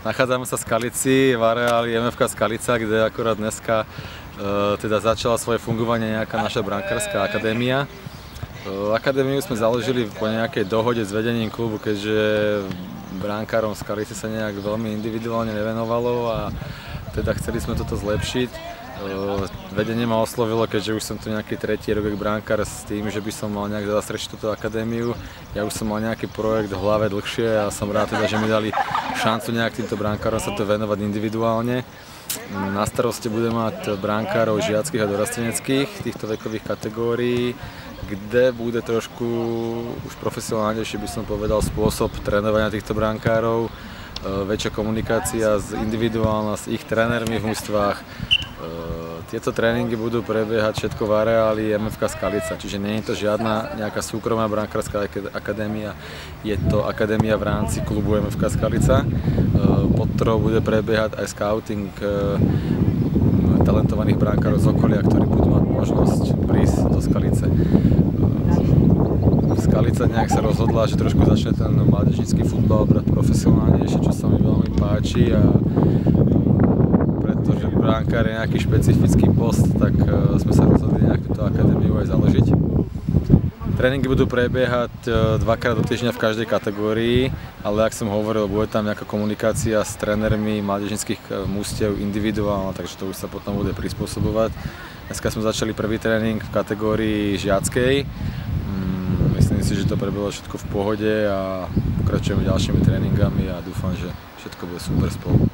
Nachádzame sa v Skalici, v areáli MFK Skalica, kde akorát dneska teda začala svoje fungovanie nejaká naša brankárska akadémia. Akadémiu sme založili po nejakej dohode s vedením klubu, keďže brankárom v Skalici sa nejak veľmi individuálne nevenovalo a teda chceli sme toto zlepšiť. Vedenie ma oslovilo, keďže už som tu nejaký tretí rok brankár s tým, že by som mal nejak zastrečiť túto akadémiu. Ja už som mal nejaký projekt v hlave dlhšie a som rád teda, že mi dali šancu nejak týmto brankárom sa to venovať individuálne. Na starosti budem mať brankárov žiackych a dorasteneckých týchto vekových kategórií, kde bude trošku už profesionálnejšie, by som povedal, spôsob trénovania týchto brankárov, väčšia komunikácia individuálna s ich trénermi v mužstvách. Tieto tréningy budú prebiehať všetko v areáli MFK Skalica, čiže nie je to žiadna nejaká súkromná brankárska akadémia, je to akadémia v rámci klubu MFK Skalica, pod ktorou bude prebiehať aj scouting talentovaných brankárov z okolia, ktorí budú mať možnosť prísť do Skalice. Skalica nejak sa rozhodla, že trošku začne ten mládežnícky futbal brať profesionálnejšie, čo sa mi veľmi páči, a pretože brankár je nejaký špecifický post, tak sme sa rozhodli nejak túto akadémiu aj založiť. Tréningy budú prebiehať dvakrát do týždňa v každej kategórii, ale ak som hovoril, bude tam nejaká komunikácia s trénermi mládežníckych mužstiev individuálna, takže to už sa potom bude prispôsobovať. Dneska sme začali prvý tréning v kategórii žiackej. Myslím si, že to prebehlo všetko v pohode a pokračujeme ďalšími tréningami a dúfam, že všetko bude super spolu.